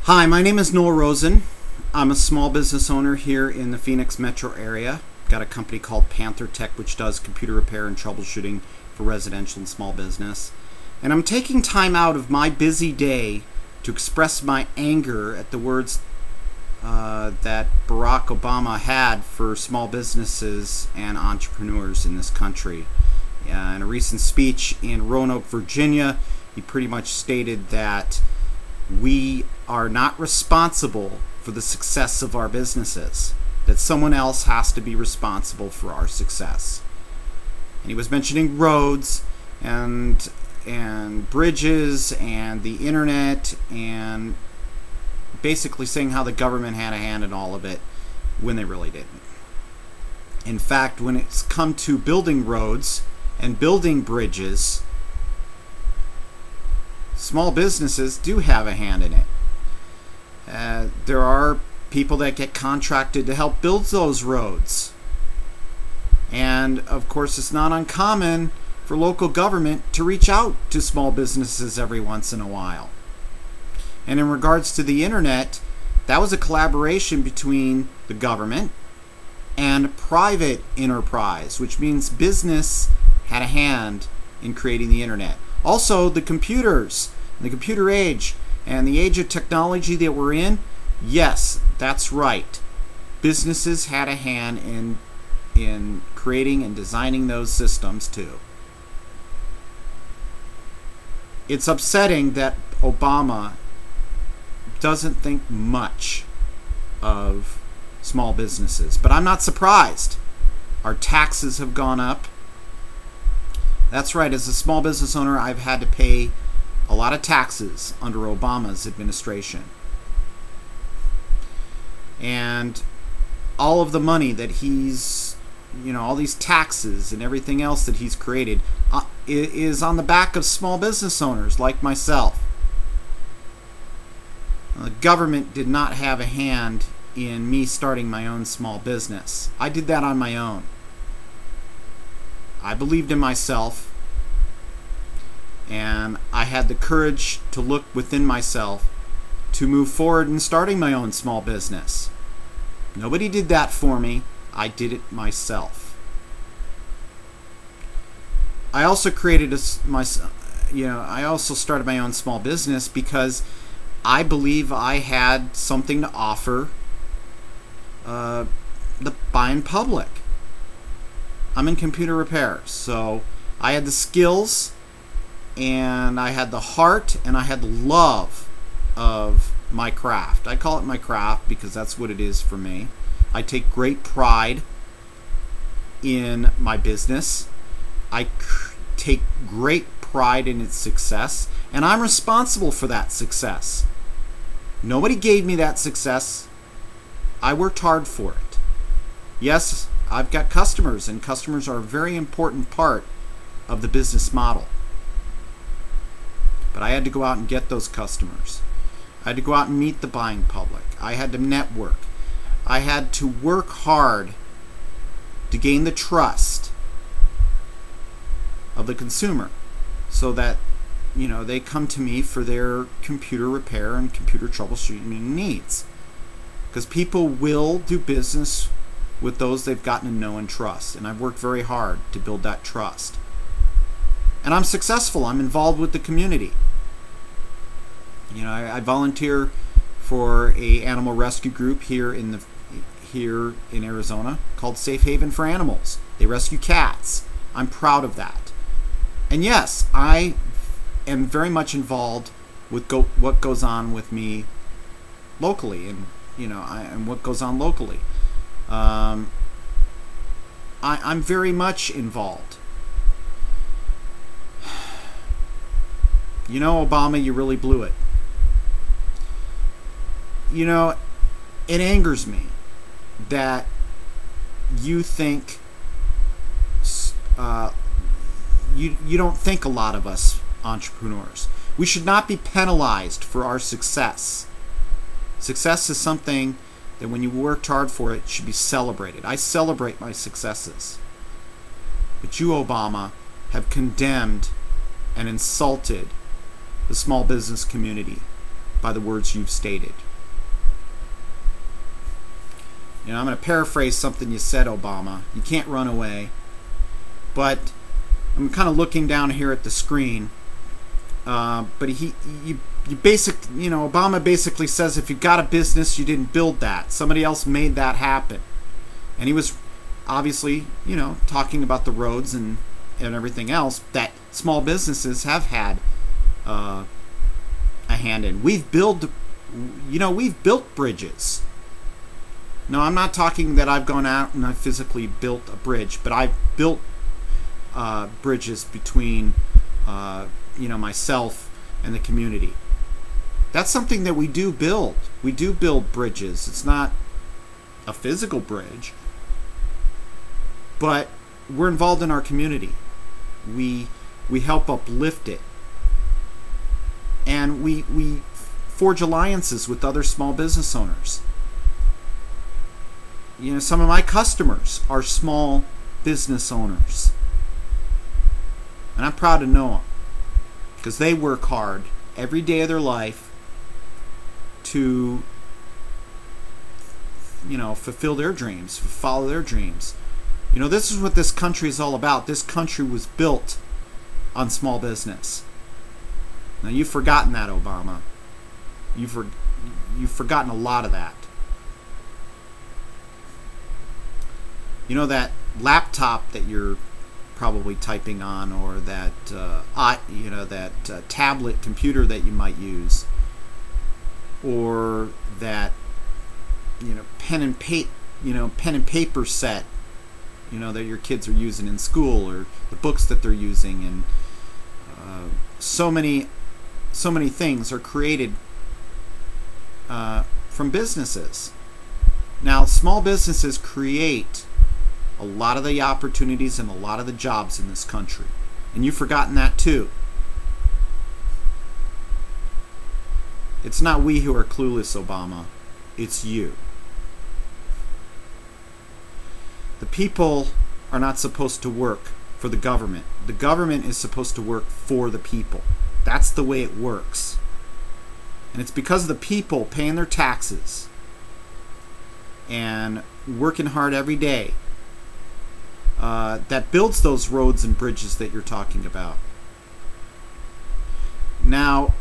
Hi, my name is Noel Rosen. I'm a small business owner here in the Phoenix metro area. Got a company called Panther Tech, which does computer repair and troubleshooting for residential and small business. And I'm taking time out of my busy day to express my anger at the words that Barack Obama had for small businesses and entrepreneurs in this country. In a recent speech in Roanoke, Virginia, he pretty much stated that we are not responsible for the success of our businesses, that someone else has to be responsible for our success. And he was mentioning roads and bridges and the internet, and basically saying how the government had a hand in all of it when they really didn't. In fact, when it's come to building roads and building bridges, small businesses do have a hand in it. There are people that get contracted to help build those roads. And of course, it's not uncommon for local government to reach out to small businesses every once in a while. And in regards to the internet, that was a collaboration between the government and private enterprise, which means business had a hand in creating the internet. Also, the computers, the computer age, and the age of technology that we're in, yes, that's right. Businesses had a hand in creating and designing those systems too. It's upsetting that Obama doesn't think much of small businesses, but I'm not surprised. Our taxes have gone up. That's right, as a small business owner, I've had to pay a lot of taxes under Obama's administration. And all of the money that he's, all these taxes and everything else that he's created is on the back of small business owners like myself. The government did not have a hand in me starting my own small business. I did that on my own. I believed in myself, and I had the courage to look within myself to move forward in starting my own small business. Nobody did that for me. I did it myself. I also created I also started my own small business because I believe I had something to offer the buying public. I'm in computer repair, so I had the skills, and I had the heart, and I had the love of my craft. I call it my craft because that's what it is for me. I take great pride in my business. I take great pride in its success, and I'm responsible for that success. Nobody gave me that success. I worked hard for it. Yes, I've got customers, and customers are a very important part of the business model. But I had to go out and get those customers. I had to go out and meet the buying public. I had to network. I had to work hard to gain the trust of the consumer so that they come to me for their computer repair and computer troubleshooting needs. Because people will do business with those they've gotten to know and trust. And I've worked very hard to build that trust. And I'm successful. I'm involved with the community. I volunteer for a animal rescue group here in Arizona called Safe Haven for Animals. They rescue cats. I'm proud of that. And yes, I am very much involved with what goes on with me locally, and and what goes on locally. I'm very much involved. Obama, you really blew it. It angers me that you think you don't think a lot of us entrepreneurs. We should not be penalized for our success. Success is something that when you worked hard for it should be celebrated. I celebrate my successes. But you, Obama, have condemned and insulted the small business community by the words you've stated. You know, I'm going to paraphrase something you said, Obama. You can't run away. But I'm kind of looking down here at the screen. But Obama basically says if you got a business, you didn't build that. Somebody else made that happen. And he was obviously, talking about the roads and everything else that small businesses have had a hand in. We've built bridges. No, I'm not talking that I've gone out and I've physically built a bridge, but I've built bridges between myself and the community. That's something that we do build. We do build bridges. It's not a physical bridge, but we're involved in our community. We help uplift it, and we forge alliances with other small business owners. Some of my customers are small business owners, and I'm proud to know them because they work hard every day of their life to fulfill their dreams, follow their dreams. This is what this country is all about. This country was built on small business. Now, you've forgotten that, Obama. You've forgotten a lot of that. That laptop that you're probably typing on, or that tablet computer that you might use, or that pen and paper set that your kids are using in school, or the books that they're using, and so many things are created from businesses. Now, small businesses create a lot of the opportunities and a lot of the jobs in this country, and you've forgotten that too. It's not we who are clueless, Obama. It's you. The people are not supposed to work for the government. The government is supposed to work for the people. That's the way it works. And it's because of the people paying their taxes and working hard every day that builds those roads and bridges that you're talking about. Now,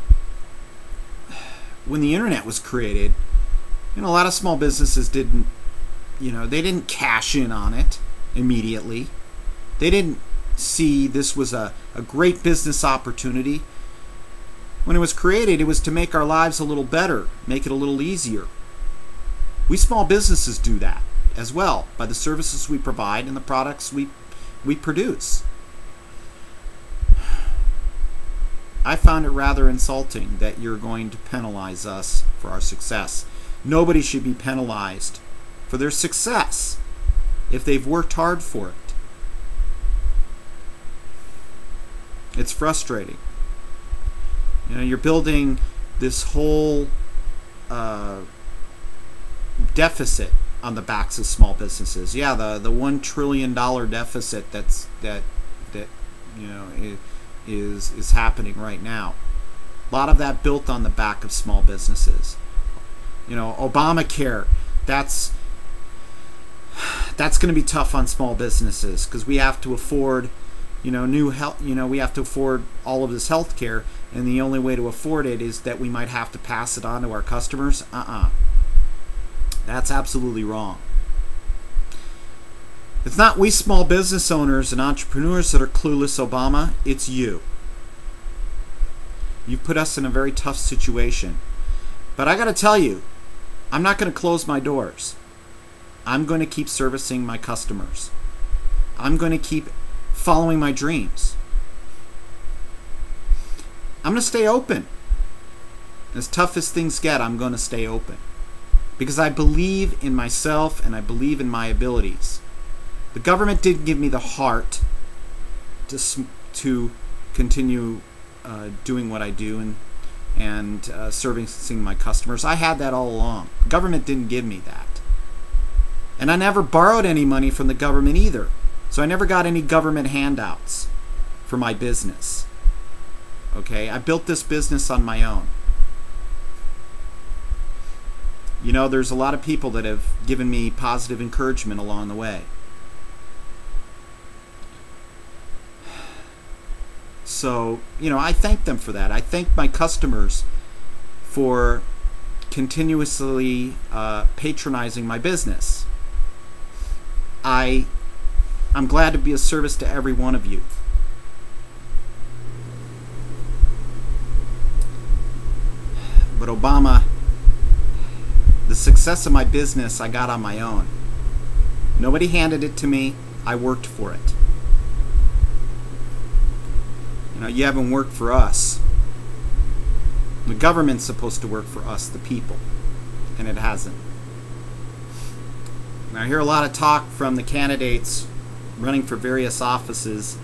when the internet was created, a lot of small businesses didn't cash in on it immediately. They didn't see this was a great business opportunity. When it was created, it was to make our lives a little better, make it a little easier. We small businesses do that as well by the services we provide and the products we produce. I found it rather insulting that you're going to penalize us for our success. Nobody should be penalized for their success if they've worked hard for it. It's frustrating. You're building this whole deficit on the backs of small businesses. Yeah, the $1 trillion deficit that is happening right now. A lot of that built on the back of small businesses. Obamacare, that's going to be tough on small businesses because we have to afford new health. We have to afford all of this health care, and the only way to afford it is that we might have to pass it on to our customers. That's absolutely wrong. It's not we small business owners and entrepreneurs that are clueless, Obama. It's you. You've put us in a very tough situation. But I got to tell you, I'm not going to close my doors. I'm going to keep servicing my customers. I'm going to keep following my dreams. I'm going to stay open. As tough as things get, I'm going to stay open. Because I believe in myself and I believe in my abilities. The government didn't give me the heart to continue doing what I do and servicing my customers. I had that all along. The government didn't give me that. And I never borrowed any money from the government either. So I never got any government handouts for my business. Okay, I built this business on my own. You know, there's a lot of people that have given me positive encouragement along the way. So, you know, I thank them for that. I thank my customers for continuously patronizing my business. I'm glad to be of service to every one of you. But Obama, the success of my business I got on my own. Nobody handed it to me. I worked for it. You know, you haven't worked for us. The government's supposed to work for us, the people, and it hasn't. Now, I hear a lot of talk from the candidates running for various offices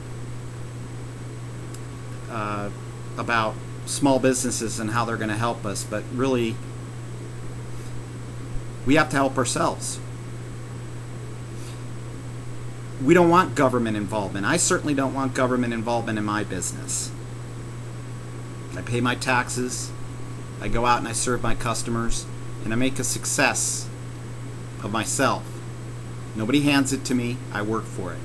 about small businesses and how they're going to help us, but really, we have to help ourselves. We don't want government involvement. I certainly don't want government involvement in my business. I pay my taxes, I go out and I serve my customers, and I make a success of myself. Nobody hands it to me, I work for it.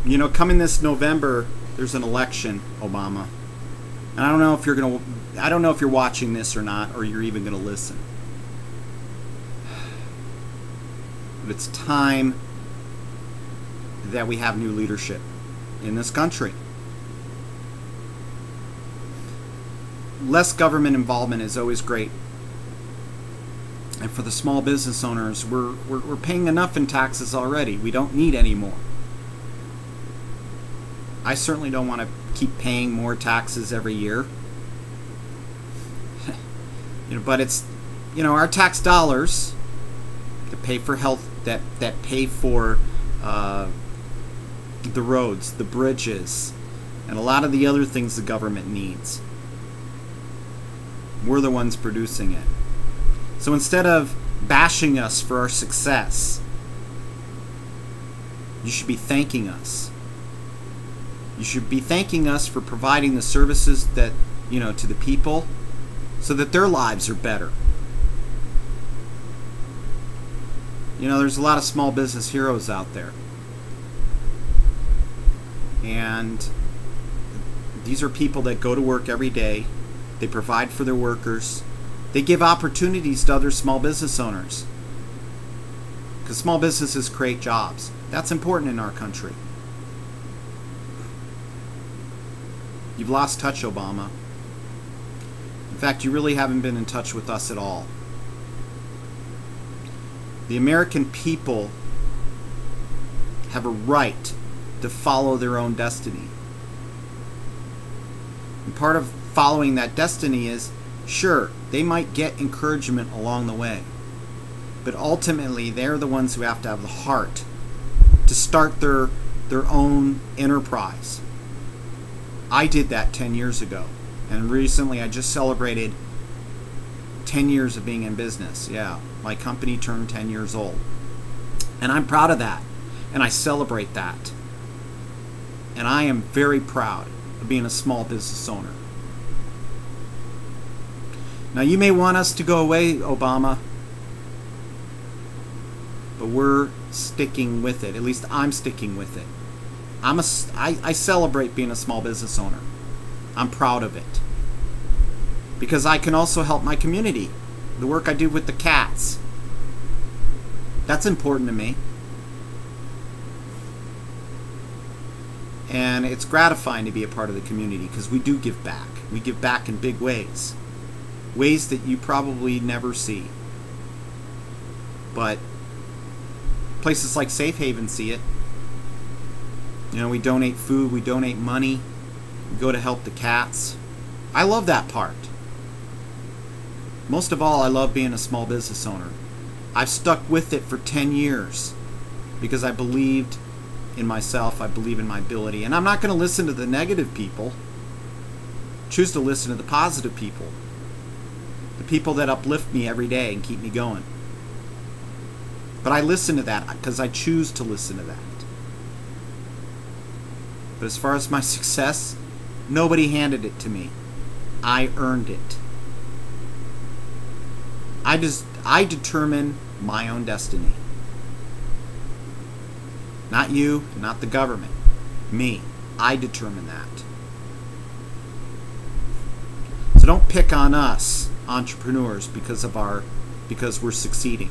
You know, coming this November, there's an election, Obama. And I don't know if you're watching this or not, or you're even going to listen. But it's time that we have new leadership in this country. Less government involvement is always great. And for the small business owners, we're paying enough in taxes already. We don't need any more. I certainly don't want to keep paying more taxes every year. You know, but it's, you know, our tax dollars that pay for health, that pay for the roads, the bridges, and a lot of the other things the government needs. We're the ones producing it. So instead of bashing us for our success, you should be thanking us. You should be thanking us for providing the services that, you know, to the people so that their lives are better. You know, there's a lot of small business heroes out there. And these are people that go to work every day. They provide for their workers. They give opportunities to other small business owners. Because small businesses create jobs. That's important in our country. You've lost touch, Obama. In fact, you really haven't been in touch with us at all. The American people have a right to follow their own destiny. And part of following that destiny is, sure, they might get encouragement along the way, but ultimately they're the ones who have to have the heart to start their own enterprise. I did that 10 years ago, and recently I just celebrated 10 years of being in business. Yeah, my company turned 10 years old, and I'm proud of that, and I celebrate that, and I am very proud of being a small business owner. Now, you may want us to go away, Obama, but we're sticking with it. At least I'm sticking with it. I celebrate being a small business owner. I'm proud of it. Because I can also help my community. The work I do with the cats. That's important to me. And it's gratifying to be a part of the community because we do give back. We give back in big ways. Ways that you probably never see. But places like Safe Haven see it. You know, we donate food, we donate money, we go to help the cats. I love that part. Most of all, I love being a small business owner. I've stuck with it for 10 years because I believed in myself, I believe in my ability. And I'm not going to listen to the negative people. Choose to listen to the positive people. The people that uplift me every day and keep me going. But I listen to that because I choose to listen to that. But as far as my success, nobody handed it to me. I earned it. I determine my own destiny. Not you, not the government. Me. I determine that. So don't pick on us, entrepreneurs, because we're succeeding.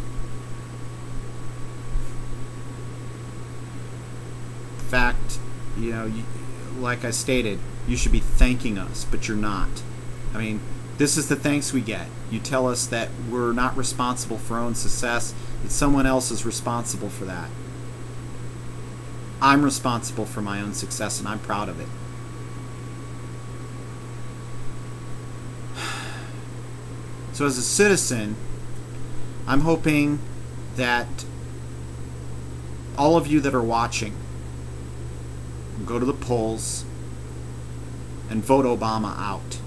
In fact, like I stated, you should be thanking us, but you're not. I mean, this is the thanks we get. You tell us that we're not responsible for our own success, that someone else is responsible for that. I'm responsible for my own success, and I'm proud of it. So as a citizen, I'm hoping that all of you that are watching go to the polls and vote Obama out.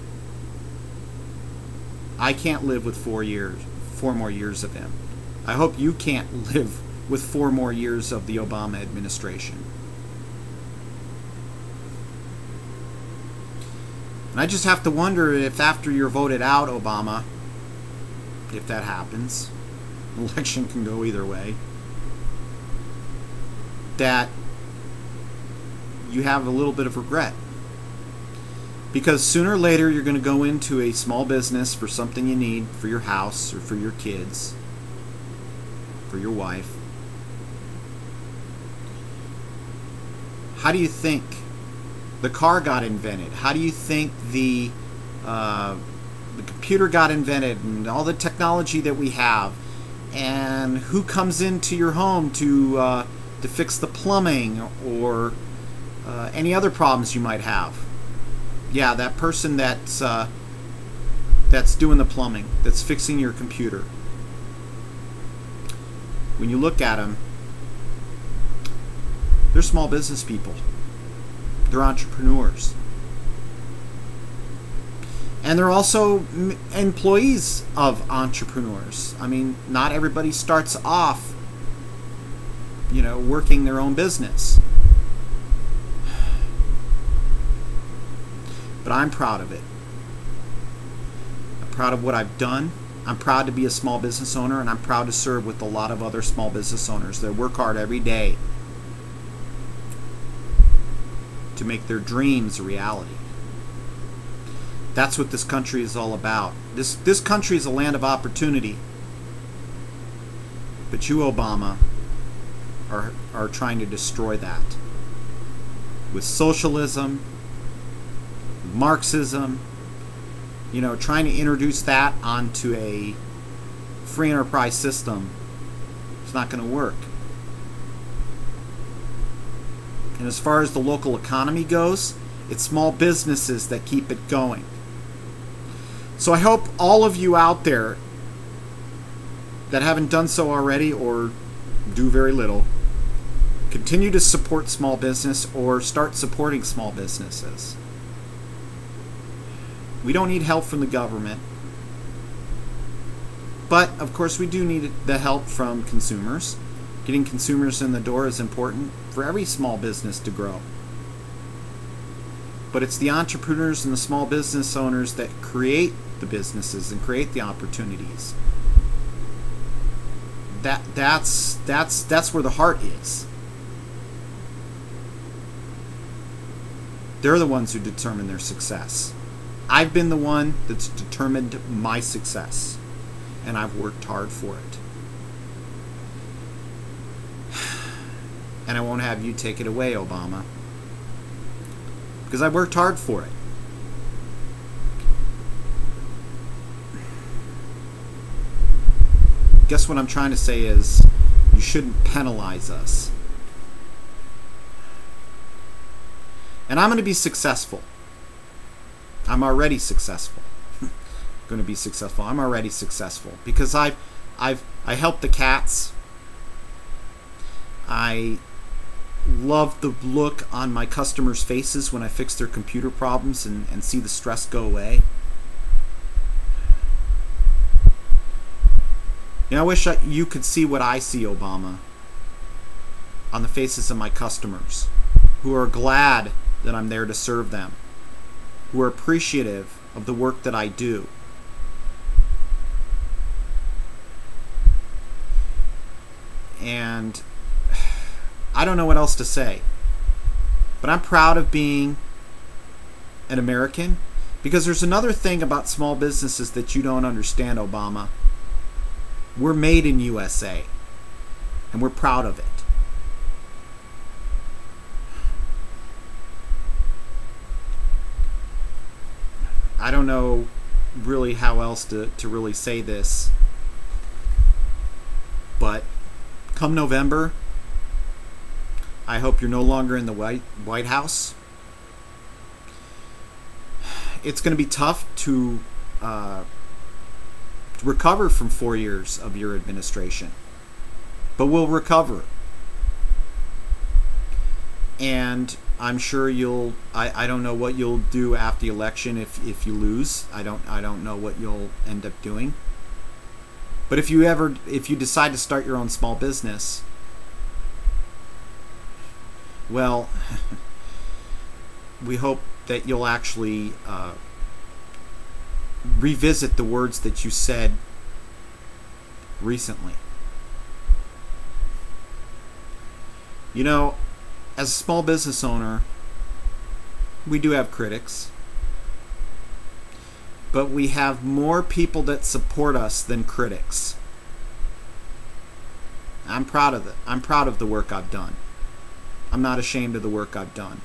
I can't live with 4 more years of him. I hope you can't live with 4 more years of the Obama administration. And I just have to wonder if after you're voted out, Obama, if that happens, election can go either way, that you have a little bit of regret. Because sooner or later you're going to go into a small business for something you need for your house or for your kids, for your wife. How do you think the car got invented? How do you think the computer got invented, and all the technology that we have? And who comes into your home to fix the plumbing or any other problems you might have? Yeah, that person that's doing the plumbing, that's fixing your computer. When you look at them, they're small business people. They're entrepreneurs. And they're also employees of entrepreneurs. I mean, not everybody starts off, working their own business. But I'm proud of it. I'm proud of what I've done. I'm proud to be a small business owner, and I'm proud to serve with a lot of other small business owners that work hard every day to make their dreams a reality. That's what this country is all about. This country is a land of opportunity. But you, Obama, are trying to destroy that. With socialism, Marxism, trying to introduce that onto a free enterprise system. It's not going to work. And as far as the local economy goes, it's small businesses that keep it going. So I hope all of you out there that haven't done so already or do very little, continue to support small business or start supporting small businesses. We don't need help from the government. But, of course, we do need the help from consumers. Getting consumers in the door is important for every small business to grow. But it's the entrepreneurs and the small business owners that create the businesses and create the opportunities. That's where the heart is. They're the ones who determine their success. I've been the one that's determined my success, and I've worked hard for it. And I won't have you take it away, Obama, because I worked hard for it. Guess what I'm trying to say is, you shouldn't penalize us. And I'm going to be successful. I'm already successful. Going to be successful. I'm already successful because I helped the cats. I love the look on my customers' faces when I fix their computer problems and see the stress go away. I wish you could see what I see, Obama, on the faces of my customers, who are glad that I'm there to serve them, who are appreciative of the work that I do. And I don't know what else to say. But I'm proud of being an American, because there's another thing about small businesses that you don't understand, Obama. We're made in USA, and we're proud of it. I don't know really how else to really say this, but come November, I hope you're no longer in the White House. It's going to be tough to recover from 4 years of your administration, but we'll recover. And I'm sure you'll. I don't know what you'll do after the election if you lose. I don't know what you'll end up doing. But if you decide to start your own small business, well, we hope that you'll actually revisit the words that you said recently. You know, as a small business owner, we do have critics, but we have more people that support us than critics. I'm proud of it. I'm proud of the work I've done. I'm not ashamed of the work I've done.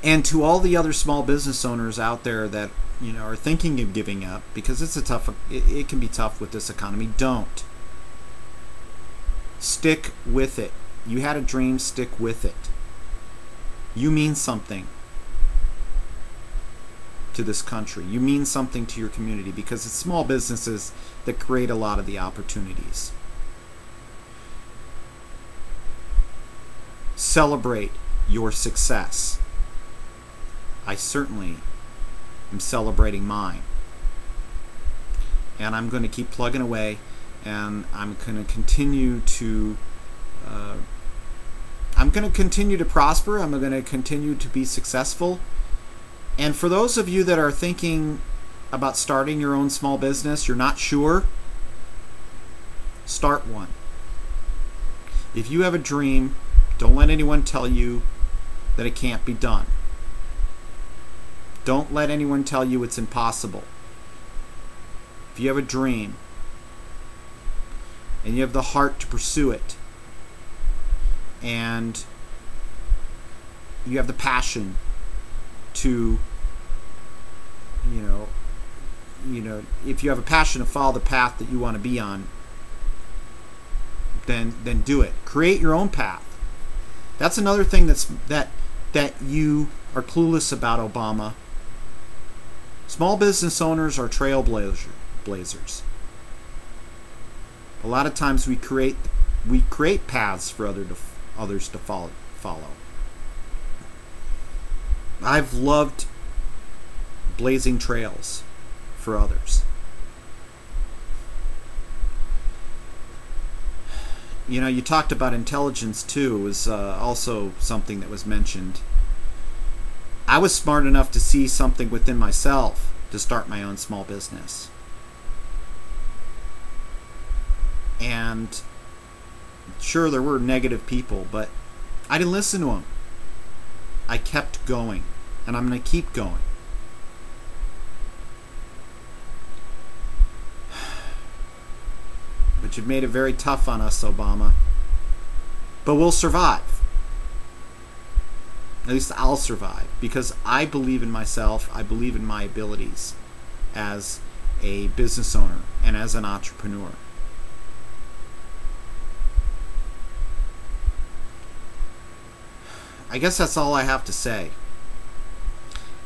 And to all the other small business owners out there that, you know, are thinking of giving up, because it can be tough with this economy, don't. Stick with it. You had a dream, stick with it. You mean something to this country. You mean something to your community, because it's small businesses that create a lot of the opportunities. Celebrate your success. I certainly am celebrating mine. And I'm going to keep plugging away, and I'm going to continue to prosper. I'm going to continue to be successful. And for those of you that are thinking about starting your own small business, you're not sure, start one. If you have a dream, don't let anyone tell you that it can't be done. Don't let anyone tell you it's impossible. If you have a dream and you have the heart to pursue it, and you have the passion to, if you have a passion to follow the path that you want to be on, then do it. Create your own path. That's another thing that you are clueless about, Obama. Small business owners are trailblazers. A lot of times we create paths for others to follow. I've loved blazing trails for others. You know, you talked about intelligence too. It was also something that was mentioned. I was smart enough to see something within myself to start my own small business. And sure, there were negative people, but I didn't listen to them. I kept going, and I'm going to keep going. But you've made it very tough on us, Obama. But we'll survive. At least I'll survive, because I believe in myself. I believe in my abilities as a business owner and as an entrepreneur. I guess that's all I have to say.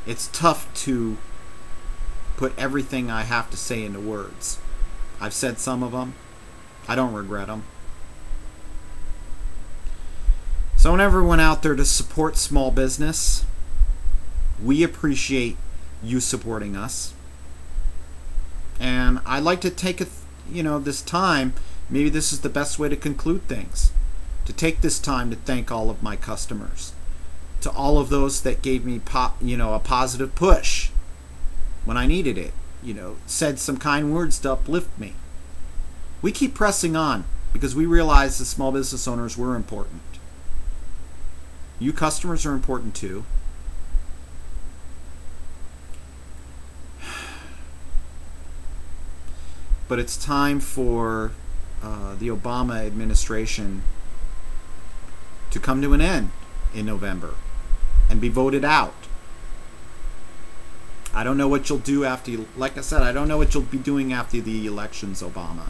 It's tough to put everything I have to say into words. I've said some of them. I don't regret them. So I want everyone out there to support small business. We appreciate you supporting us. And I'd like to take this time, maybe this is the best way to conclude things, to take this time to thank all of my customers, to all of those that gave me a positive push when I needed it, said some kind words to uplift me. We keep pressing on because we realize as small business owners we're important. You customers are important too. But it's time for the Obama administration to come to an end in November and be voted out. I don't know what you'll do after, like I said, I don't know what you'll be doing after the elections, Obama.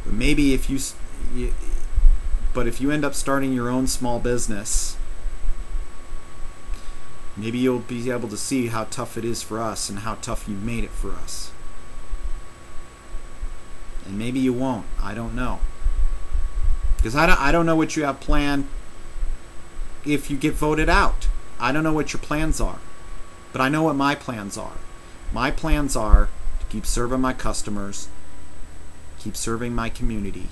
But maybe if you end up starting your own small business, maybe you'll be able to see how tough it is for us and how tough you've made it for us. And maybe you won't. I don't know. Because I don't know what you have planned if you get voted out. I don't know what your plans are. But I know what my plans are. My plans are to keep serving my customers, keep serving my community,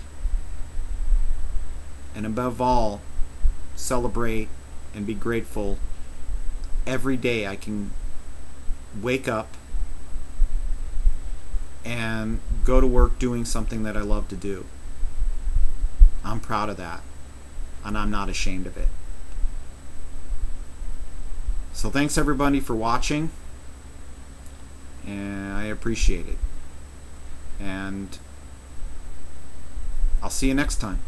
and above all, celebrate and be grateful every day I can wake up and go to work doing something that I love to do. I'm proud of that, and I'm not ashamed of it. So thanks everybody for watching, and I appreciate it. And I'll see you next time.